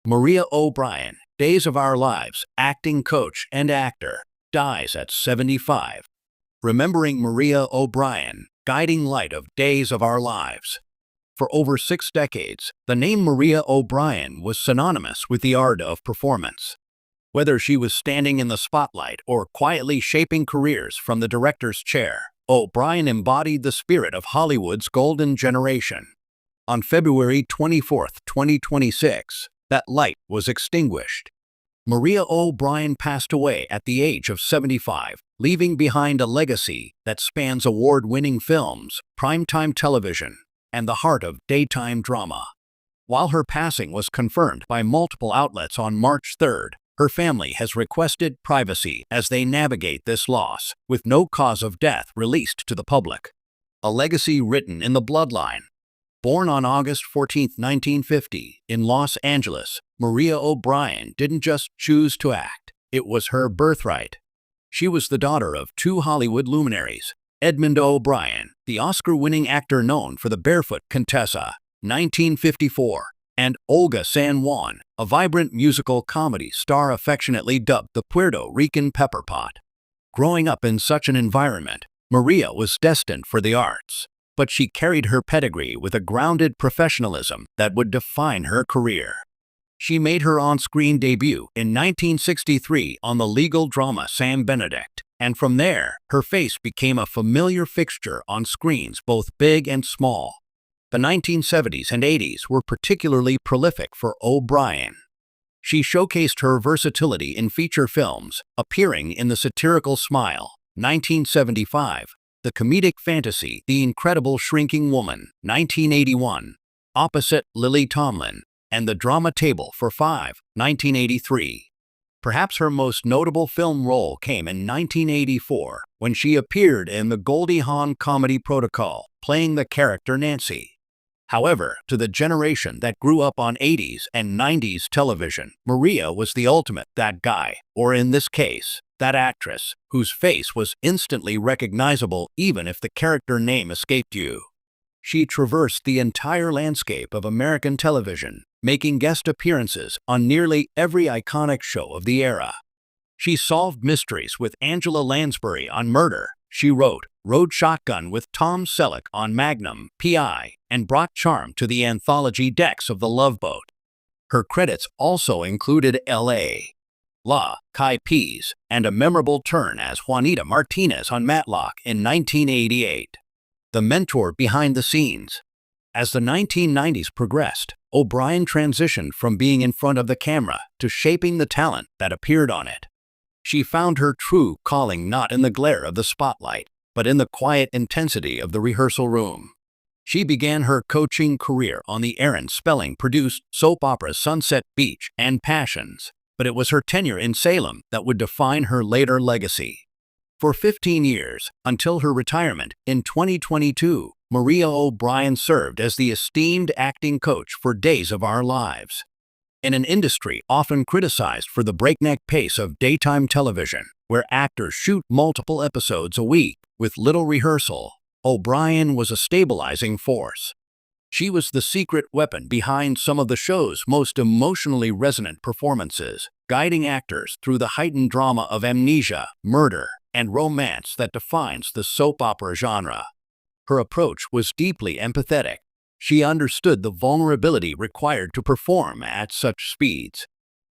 Maria O'Brien, Days of Our Lives, acting coach and actor, dies at 75. Remembering Maria O'Brien, guiding light of Days of Our Lives. For over 6 decades, the name Maria O'Brien was synonymous with the art of performance. Whether she was standing in the spotlight or quietly shaping careers from the director's chair, O'Brien embodied the spirit of Hollywood's golden generation. On February 24, 2026, that light was extinguished. Maria O'Brien passed away at the age of 75, leaving behind a legacy that spans award-winning films, primetime television, and the heart of daytime drama. While her passing was confirmed by multiple outlets on March 3, her family has requested privacy as they navigate this loss, with no cause of death released to the public. A legacy written in the bloodline. Born on August 14, 1950, in Los Angeles, Maria O'Brien didn't just choose to act, it was her birthright. She was the daughter of 2 Hollywood luminaries, Edmund O'Brien, the Oscar-winning actor known for The Barefoot Contessa, 1954, and Olga San Juan, a vibrant musical comedy star affectionately dubbed the Puerto Rican Pepper Pot. Growing up in such an environment, Maria was destined for the arts, but she carried her pedigree with a grounded professionalism that would define her career. She made her on-screen debut in 1963 on the legal drama Sam Benedict, and from there, her face became a familiar fixture on screens both big and small. The 1970s and 80s were particularly prolific for O'Brien. She showcased her versatility in feature films, appearing in The Satirical Smile, 1975, the comedic fantasy The Incredible Shrinking Woman, 1981, opposite Lily Tomlin, and The Drama Table for Five, 1983. Perhaps her most notable film role came in 1984, when she appeared in the Goldie Hawn comedy Protocol, playing the character Nancy. However, to the generation that grew up on 80s and 90s television, Maria was the ultimate that guy, or in this case, that actress, whose face was instantly recognizable even if the character name escaped you. She traversed the entire landscape of American television, making guest appearances on nearly every iconic show of the era. She solved mysteries with Angela Lansbury on Murder, She Wrote, rode shotgun with Tom Selleck on Magnum, P.I., and brought charm to the anthology decks of The Love Boat. Her credits also included L.A. La Kai Peas, and a memorable turn as Juanita Martinez on Matlock in 1988. The mentor behind the scenes. As the 1990s progressed, O'Brien transitioned from being in front of the camera to shaping the talent that appeared on it. She found her true calling not in the glare of the spotlight, but in the quiet intensity of the rehearsal room. She began her coaching career on the Aaron Spelling-produced soap operas Sunset Beach and Passions, but it was her tenure in Salem that would define her later legacy. For 15 years, until her retirement in 2022, Maria O'Brien served as the esteemed acting coach for Days of Our Lives. In an industry often criticized for the breakneck pace of daytime television, where actors shoot multiple episodes a week with little rehearsal, O'Brien was a stabilizing force. She was the secret weapon behind some of the show's most emotionally resonant performances, guiding actors through the heightened drama of amnesia, murder, and romance that defines the soap opera genre. Her approach was deeply empathetic. She understood the vulnerability required to perform at such speeds.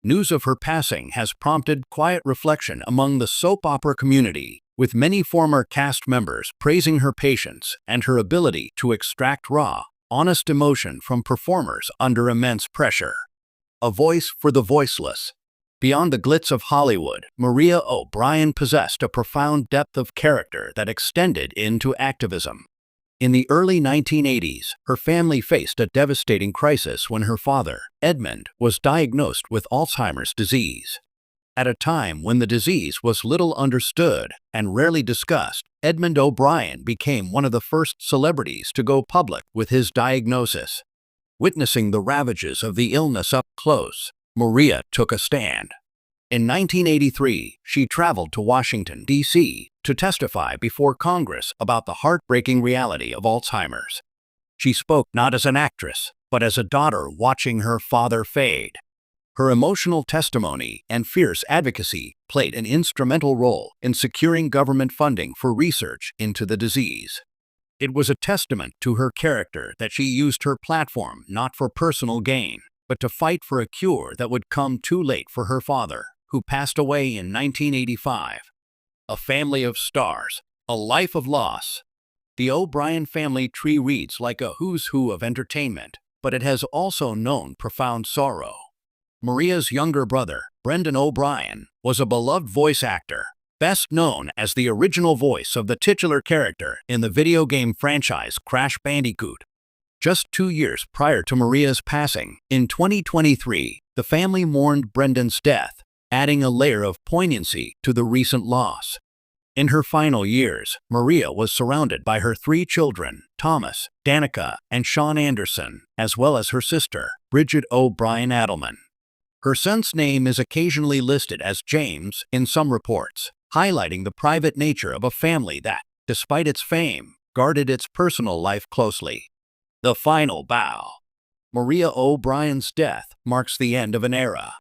News of her passing has prompted quiet reflection among the soap opera community, with many former cast members praising her patience and her ability to extract raw, honest emotion from performers under immense pressure. A voice for the voiceless. Beyond the glitz of Hollywood, Maria O'Brien possessed a profound depth of character that extended into activism. In the early 1980s, her family faced a devastating crisis when her father, Edmund, was diagnosed with Alzheimer's disease. At a time when the disease was little understood and rarely discussed, Edmund O'Brien became one of the first celebrities to go public with his diagnosis. Witnessing the ravages of the illness up close, Maria took a stand. In 1983, she traveled to Washington, D.C., to testify before Congress about the heartbreaking reality of Alzheimer's. She spoke not as an actress, but as a daughter watching her father fade. Her emotional testimony and fierce advocacy played an instrumental role in securing government funding for research into the disease. It was a testament to her character that she used her platform not for personal gain, but to fight for a cure that would come too late for her father, who passed away in 1985. A family of stars, a life of loss. The O'Brien family tree reads like a who's who of entertainment, but it has also known profound sorrow. Maria's younger brother, Brendan O'Brien, was a beloved voice actor, best known as the original voice of the titular character in the video game franchise Crash Bandicoot. Just 2 years prior to Maria's passing, in 2023, the family mourned Brendan's death, adding a layer of poignancy to the recent loss. In her final years, Maria was surrounded by her 3 children, Thomas, Danica, and Sean Anderson, as well as her sister, Bridget O'Brien Adelman. Her son's name is occasionally listed as James in some reports, highlighting the private nature of a family that, despite its fame, guarded its personal life closely. The final bow. Maria O'Brien's death marks the end of an era.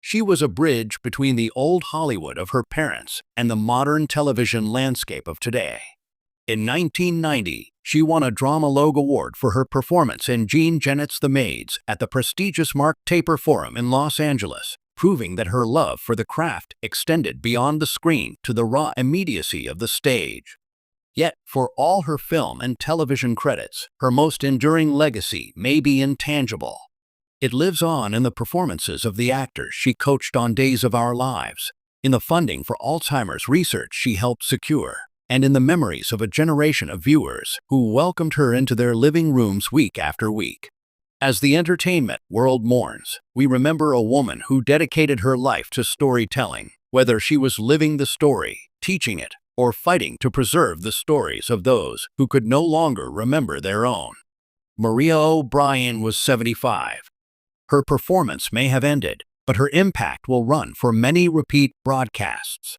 She was a bridge between the old Hollywood of her parents and the modern television landscape of today. In 1990, she won a Drama Logue Award for her performance in Jean Genet's The Maids at the prestigious Mark Taper Forum in Los Angeles, proving that her love for the craft extended beyond the screen to the raw immediacy of the stage. Yet, for all her film and television credits, her most enduring legacy may be intangible. It lives on in the performances of the actors she coached on Days of Our Lives, in the funding for Alzheimer's research she helped secure, and in the memories of a generation of viewers who welcomed her into their living rooms week after week. As the entertainment world mourns, we remember a woman who dedicated her life to storytelling, whether she was living the story, teaching it, or fighting to preserve the stories of those who could no longer remember their own. Maria O'Brien was 75. Her performance may have ended, but her impact will run for many repeat broadcasts.